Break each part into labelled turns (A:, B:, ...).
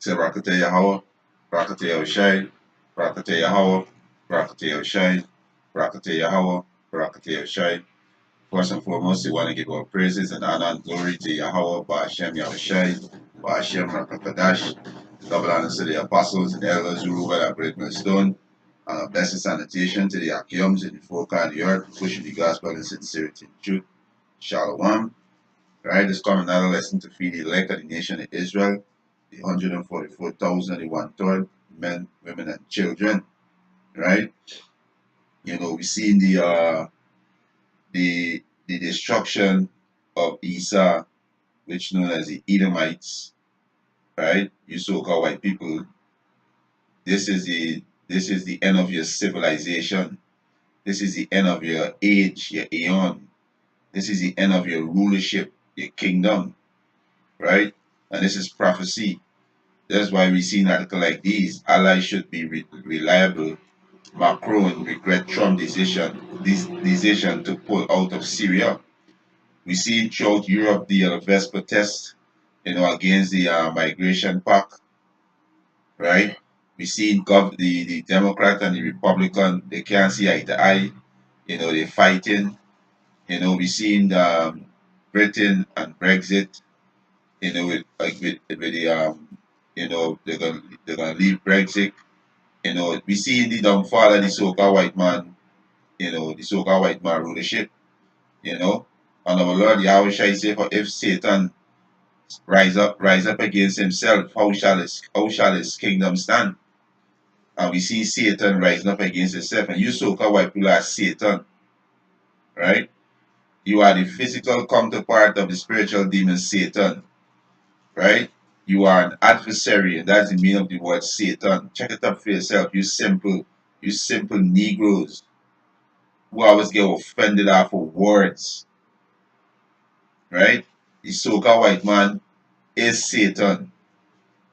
A: Say Rakate Yahweh, Rakate Oshai, Rakate Yahweh, Rakate Oshai, Rakate Yahweh, Rakate Oshai. First and foremost, we want to give our praises and honor and glory to Yahweh, Ba'ashem Yahushai, Ba'ashem Rakakadash, double honors to the apostles and elders who rule by that great millstone, and a blessed sanitation to the Akiums and the folk on the earth, pushing the gospel in sincerity and truth. Shalom. Right, this coming another lesson to feed the elect of the nation of Israel, the 144,000, the one-third, men, women, and children. Right? You know, we see in the destruction of Esau, which known as the Edomites, right? You so-called white people, this is the end of your civilization. This is the end of your age, your aeon. This is the end of your rulership, your kingdom, right? And this is prophecy. That's why we see an article like these. Allies should be reliable. Macron regret Trump decision to pull out of Syria. We see throughout Europe the best protest, against the migration pact, right? We see the Democrat and the Republican, they can't see eye to eye. They're fighting. We see in Britain and Brexit, with the they're gonna leave Brexit. We see in the downfall of the so-called white man, the so-called white man rulership. You know, and our Lord Yahweh shall say, for if Satan rise up against himself, how shall his kingdom stand? And we see Satan rising up against himself, and you so-called white people are Satan, right? You are the physical counterpart of the spiritual demon Satan, right? You are an adversary, and that's the meaning of the word Satan. Check it up for yourself, you simple Negroes who always get offended off of words, right? The so-called white man is Satan,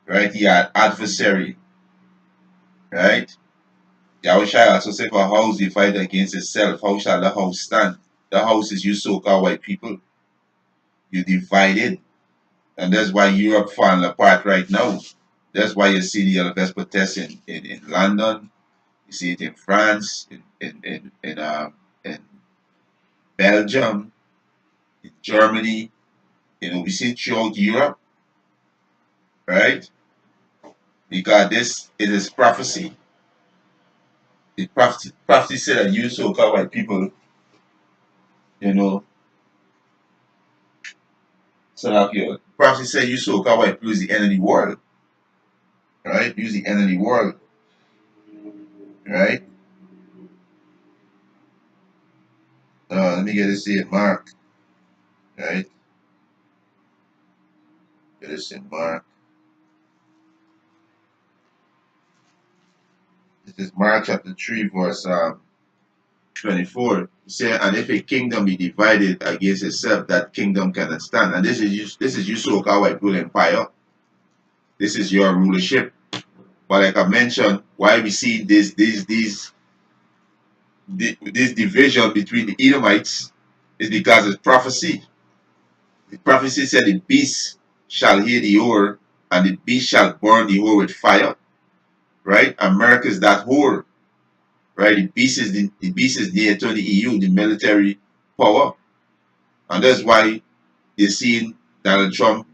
A: right? He are adversary, right? Yahushua also said, for a house divided against itself, how shall the house stand? The house is you so-called white people. You divided. And that's why Europe falling apart right now. That's why you see the LFS protests in London. You see it in France, in Belgium, in Germany. We see it throughout Europe, right? Because this is prophecy. The prophecy said that you so-called white people, you know, so like your prophecy said you so-called white people is the end of the world, right? Use the end of the world, right? Let me get this in Mark, right? Get this in Mark. This is Mark chapter 3, verse 24. It says, and if a kingdom be divided against itself, that kingdom cannot stand. And this is you so-called white people empire. This is your rulership. But like I mentioned, why we see this division between the Edomites is because it's prophecy. The prophecy said the beast shall hear the whore, and the beast shall burn the whore with fire. Right? America is that whore. Right? The beast is near to the EU, the military power. And that's why you're seeing Donald Trump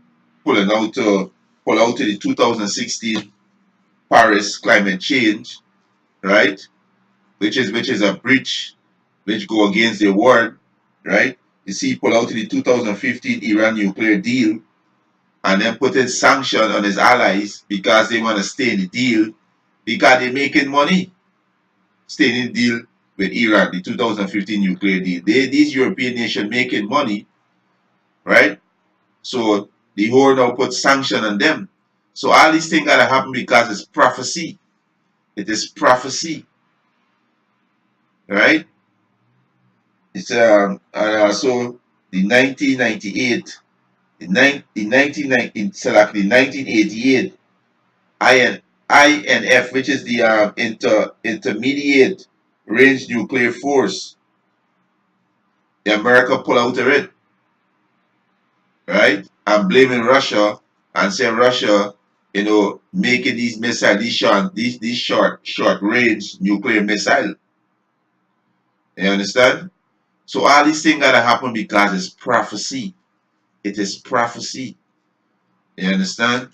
A: pull out to the 2016 Paris climate change, right? Which is a breach which go against their word, right? You see, pull out to the 2015 Iran nuclear deal, and then put in sanction on his allies because they want to stay in the deal because they're making money. Staying in the deal with Iran, the 2015 nuclear deal. These European nations making money, right? So the whole now put sanction on them. So all these things gotta happen because it's prophecy. It is prophecy, right? It's and also the 1998, the 1988 INF, which is the intermediate range nuclear force. The America pull out of it, right? I'm blaming Russia and say Russia making these missiles, these short range nuclear missile. You understand? So all these things gotta happen because it's prophecy. It is prophecy. You understand?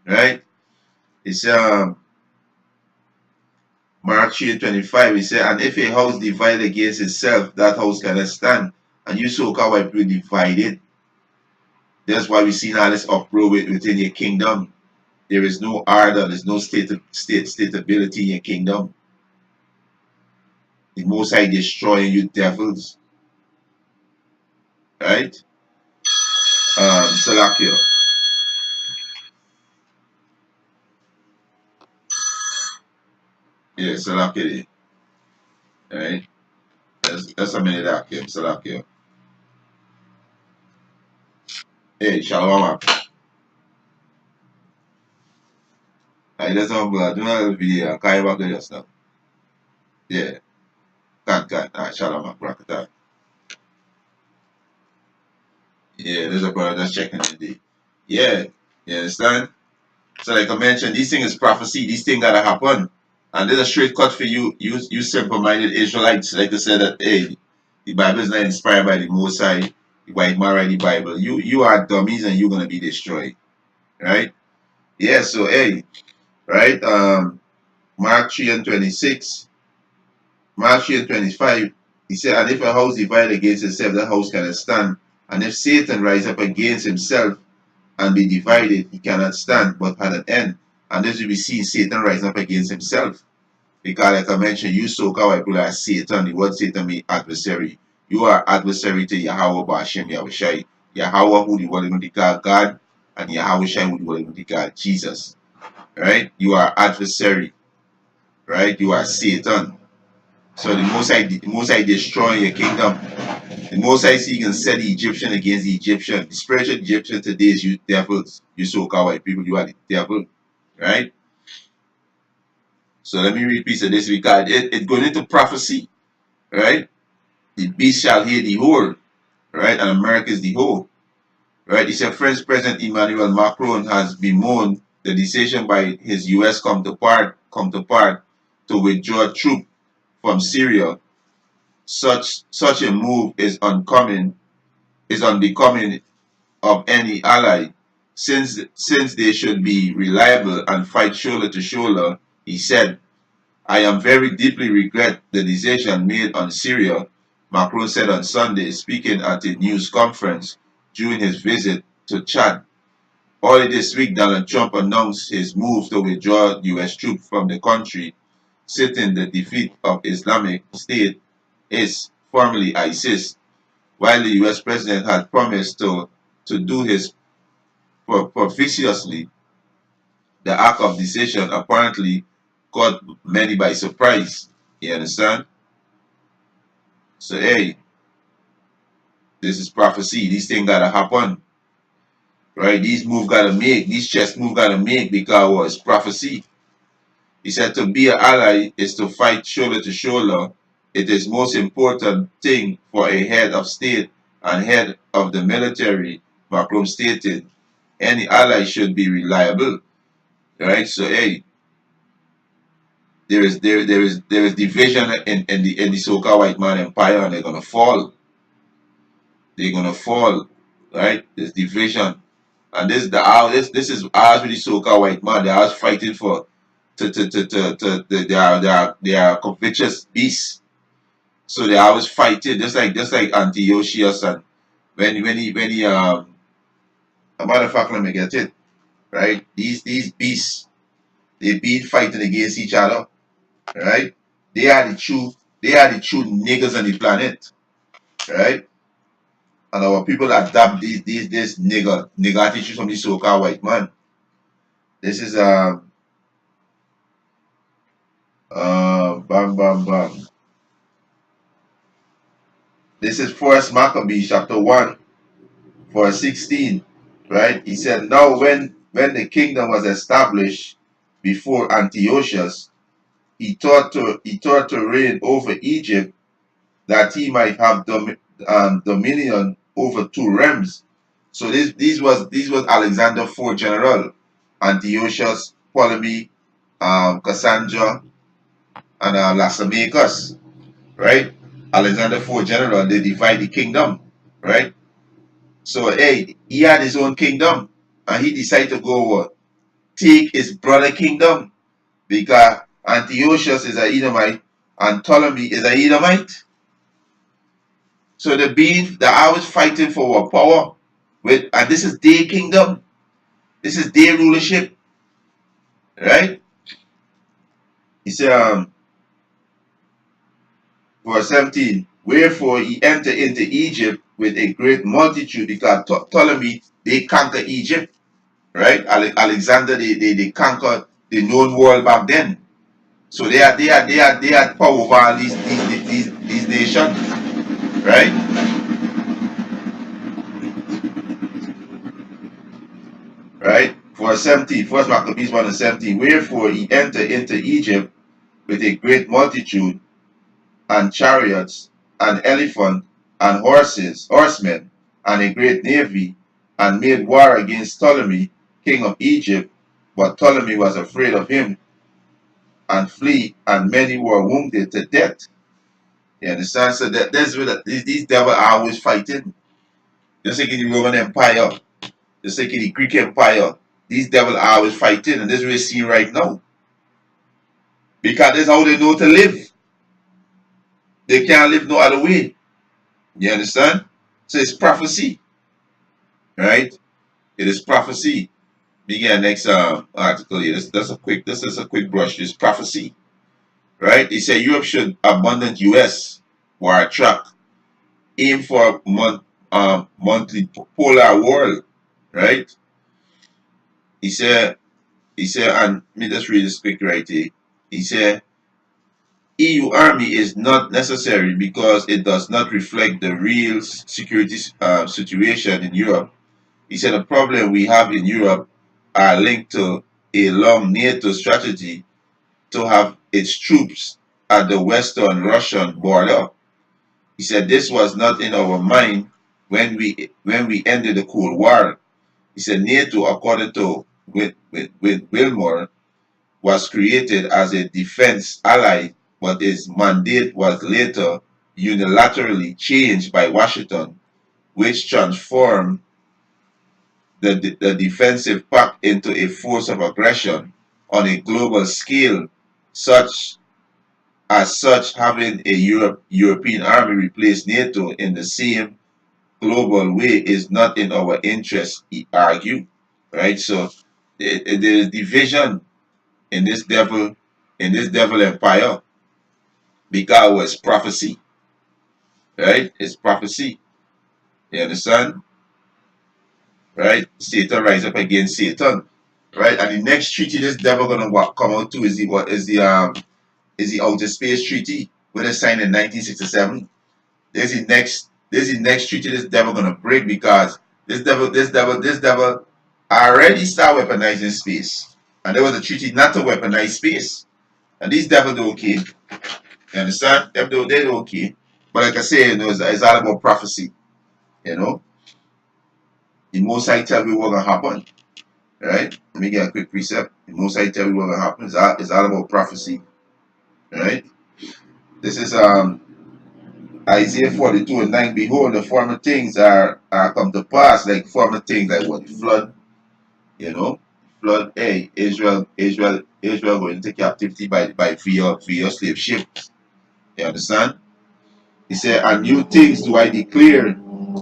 A: Right? It's Mark 3:25. He said, and if a house divided against itself, that house cannot stand. And you so called people divided. That's why we see all this uproar within your kingdom. There is no order, there's no stability in your kingdom. The most high destroying you devils. Right? Salakio. Yeah, Salakio. Right? That's a minute Akim, Salakio. Hey, Shalom. I just want to do another video. Kai back just now. Yeah. Can't. Alright, Shalom, Brakata. Yeah, there's a brother that's checking in the. Yeah. You understand? So like I mentioned, these things is prophecy. These things gotta happen. And there's a straight cut for you simple-minded Israelites. Like to say that, hey, the Bible is not inspired by the Most High. The white man write the Bible. You are dummies and you're gonna be destroyed. Right? Yeah, so hey, right? Mark 3:26, Mark 3:25, he said, and if a house divided against itself, that house cannot stand. And if Satan rise up against himself and be divided, he cannot stand, but at an end. And this will be seen Satan rising up against himself. Because like I mentioned, you so-called people are Satan. The word Satan means adversary. You are adversary to Yahweh Ba'ashem Yahushai. Yahweh who the world will declare God, and Yahweh Shai who the world will declare Jesus. Right? You are adversary. Right? You are Satan. So the most I destroy your kingdom. The most I see you can set the Egyptian against the Egyptian. The spiritual Egyptian today is you devils. You so-called white people, you are the devil. Right? So let me read a piece of this because it goes into prophecy. Right? The beast shall hear the whole. Right? And America is the whole. Right? He said French President Emmanuel Macron has bemoaned the decision by his US counterpart to withdraw troops from Syria. Such a move is unbecoming of any ally, since they should be reliable and fight shoulder to shoulder. He said, I am very deeply regret the decision made on Syria, Macron said on Sunday, speaking at a news conference during his visit to Chad. Early this week, Donald Trump announced his move to withdraw US troops from the country, citing the defeat of Islamic State is formerly ISIS, while the US president had promised to do his propitiously. The act of decision apparently caught many by surprise. You understand? So hey, this is prophecy. These things gotta happen. Right? These chess move gotta make because what is prophecy. He said to be an ally is to fight shoulder to shoulder. It is most important thing for a head of state and head of the military, Macron stated. Any ally should be reliable. Right? So hey, there is division in the so-called white man empire and they're gonna fall. They're gonna fall. Right? There's division. And this is ours with the so-called white man. They're always fighting for they are covetous beasts. So they always fighting just like Antiochus and when he a matter of fact let me get it. Right? These beasts they been fighting against each other. Right? They are the true niggas on the planet. Right? And our people adapt this nigga attitude from the so-called white man. This is bam bam bam. This is First Maccabees chapter 1, verse 16. Right? He said, now when the kingdom was established before Antiochus, he thought to reign over Egypt that he might have dominion over two realms. So this was Alexander IV general. Antiochus, Ptolemy, Cassandra, and Lasamacus, right? Alexander IV general, they divide the kingdom, right? So hey, he had his own kingdom, and he decided to go what? Take his brother kingdom, because Antiochus is a Edomite and Ptolemy is a Edomite. So they're always fighting for power with, and this is their kingdom, this is their rulership, right? He said, verse 17, wherefore he entered into Egypt with a great multitude, because Ptolemy, they conquered Egypt, right? Alexander, they conquered the known world back then. So they had power over all these nations, right? Right? Verse 17, first Maccabees 1 and 17, wherefore he entered into Egypt with a great multitude and chariots and elephants and horsemen, and a great navy, and made war against Ptolemy, king of Egypt. But Ptolemy was afraid of him and flee, and many were wounded to death. You understand? So that's where these devils are always fighting. Just like in the Roman Empire, just like in the Greek Empire, these devils are always fighting, and this is what we see right now. Because that's how they know to live. They can't live no other way. You understand? So it's prophecy, right? It is prophecy. Begin next article here. This is a quick brush. It's prophecy, right? It said Europe should abandon U.S. war track, aim for monthly polar world, right? He said and let me just read this quick right here. He said EU army is not necessary because it does not reflect the real security situation in Europe. He said the problem we have in Europe are linked to a long NATO strategy to have its troops at the western Russian border. He said this was not in our mind when we ended the Cold War. He said NATO, according to Wilmore, was created as a defense ally, but its mandate was later unilaterally changed by Washington, which transformed the defensive pact into a force of aggression on a global scale. Such, having a European army replace NATO in the same global way is not in our interest, he argued. Right? So there is division in this devil empire, because it was prophecy. Right? It's prophecy. You understand? Right? Satan rise up against Satan. Right? And the next treaty this devil gonna come out to is the outer space treaty, where they signed in 1967. There's the next treaty this devil gonna break, because this devil already started weaponizing space. And there was a treaty not to weaponize space. And these devils don't care. You understand? They don't care. But like I say, it's all about prophecy. You know? The most I tell you what gonna happen. Right? Let me get a quick precept. The most I tell you what gonna happen is all about prophecy. Right? This is Isaiah 42 and 9. Behold, the former things are come to pass, like former things, like what? The flood, you know? Flood, hey, Israel going into captivity by via slave ships. You understand? He said, and new things do I declare.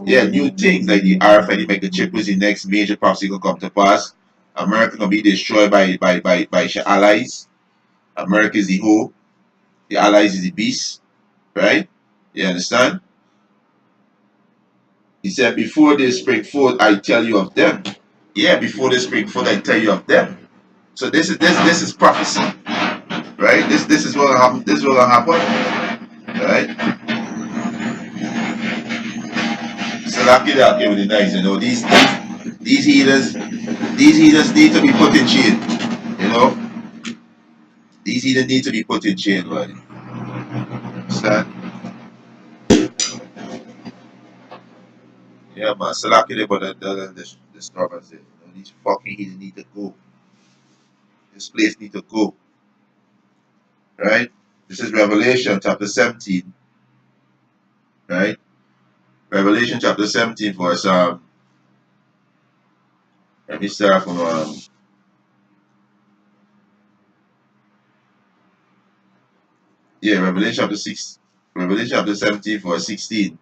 A: Yeah, new things like the RFID microchip is the next major prophecy gonna come to pass. America gonna be destroyed by its allies. America is the hoe, the allies is the beast, right? You understand? He said, before they spring forth, I tell you of them. Yeah, before they spring forth, I tell you of them. So this is prophecy, right? This is what will happen. This will happen, right? So lucky that give the nice, these heathens need to be put in chain, you know. These heathens need to be put in chain, right? So yeah, man. So lucky about the disturbance. These fucking heathens need to go. This place need to go. Right? This is Revelation chapter 17. Right? Revelation chapter 17 verse let me start from Revelation chapter 6, Revelation chapter 17 verse 16.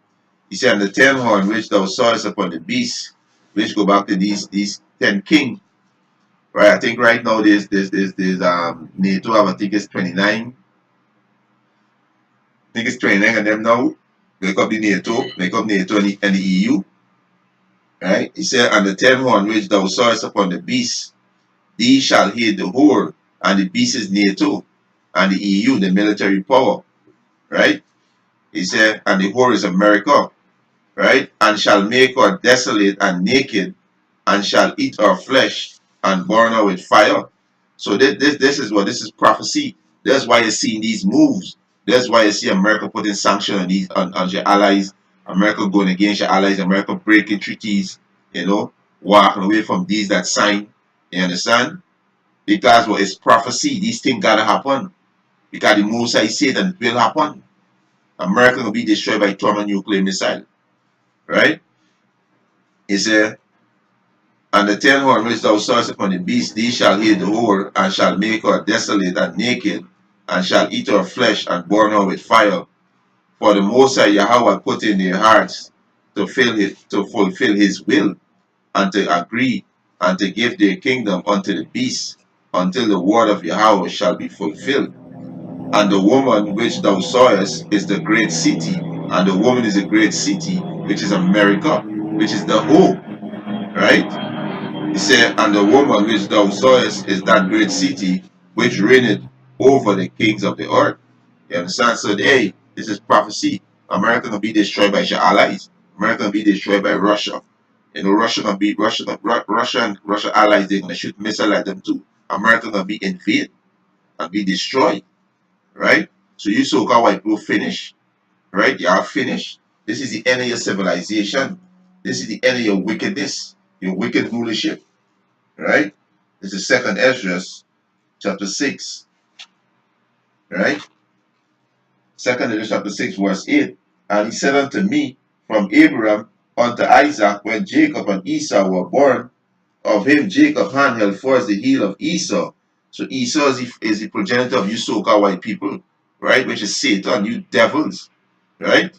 A: He said, and the 10 horn which thou sawest upon the beast, which go back to these 10 kings. Right? I think right now there's NATO, I think it's 29. I think it's 29 of them now. Make up the NATO, make up NATO and the EU. Right? He said, and the 10 horn which thou sawest upon the beast, these shall hate the whore, and the beast is NATO, and the EU, the military power. Right? He said, and the whore is America, right? And shall make her desolate and naked, and shall eat her flesh, and burn her with fire. So this is what this is prophecy. That's why you're seeing these moves. That's why you see America putting sanctions on these on your allies, America going against your allies, America breaking treaties, walking away from these that sign. You understand? Because what is prophecy, these things gotta happen. Because the Most High said that it will happen. America will be destroyed by thermonuclear missile. Right? He said, and the 10 horn which thou sawest upon the beast, these shall hate the whore, and shall make her desolate and naked, and shall eat her flesh, and burn her with fire. For the Most High Yahweh put in their hearts to fulfill his will, and to agree, and to give their kingdom unto the beast, until the word of Yahweh shall be fulfilled. And the woman which thou sawest is the great city, and the woman is a great city, which is America, which is the hope, right? He said, and the woman which thou sawest is that great city, which reigneth over the kings of the earth. You understand? So, hey, this is prophecy. America gonna be destroyed by your allies. America gonna be destroyed by Russia. Russia gonna be Russia and Russia allies. They're gonna shoot missiles at them too. America gonna be invaded and be destroyed, right? So you so-called white people finish, right? You are finished. This is the end of your civilization. This is the end of your wickedness, your wicked rulership, right? This is Second Ezra, chapter 6, right? Second Ezra, chapter 6, verse 8. And he said unto me, from Abraham unto Isaac, when Jacob and Esau were born, of him Jacob hand held forth the heel of Esau. So Esau is the progenitor of you so-called white people, right? Which is Satan, you devils, right?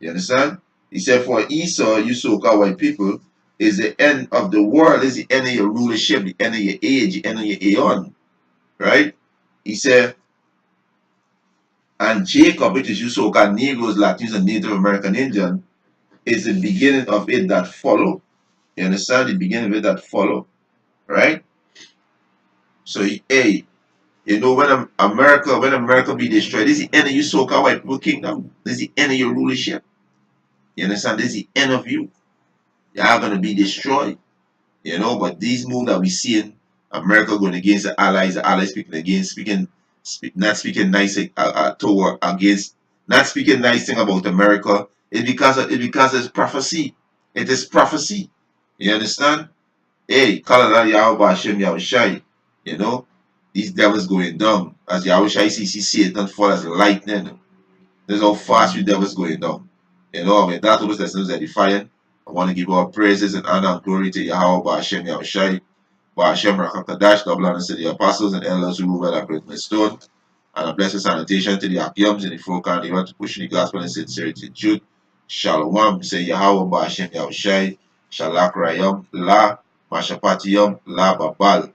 A: You understand? He said, for Esau, you so-called white people, is the end of the world, is the end of your rulership, the end of your age, the end of your aeon, right? He said, and Jacob, which is you so-called Negroes, Latinos, and Native American Indian, is the beginning of it that follow. You understand? The beginning of it that follow, right? So, hey, when America be destroyed, this is the end of you so-called white people kingdom. This is the end of your rulership. You understand? This is the end of you. You are going to be destroyed. But these moves that we see in America going against the allies speaking against, not speaking nice toward against, not speaking nice thing about America, it's because it's prophecy. It is prophecy. You understand? Hey, Kalala Yahweh Hashem Yahushai, these devils going down. As Yahushai see Satan fall as lightning. This is how fast you devils going down. With that, all those listeners are defiant. I want to give all praises and honor and glory to Yahweh Hashem Yahushai, Hashem Rakakadash, double honor to the apostles and elders who rule at Great Stone, and a blessed sanitation to the Akiums and the folk and the to pushing the gospel in sincerity and truth. Shalom, say Yahweh Hashem Yahushai, Shalak Rayam, La, Mashapatiyam, La Babal.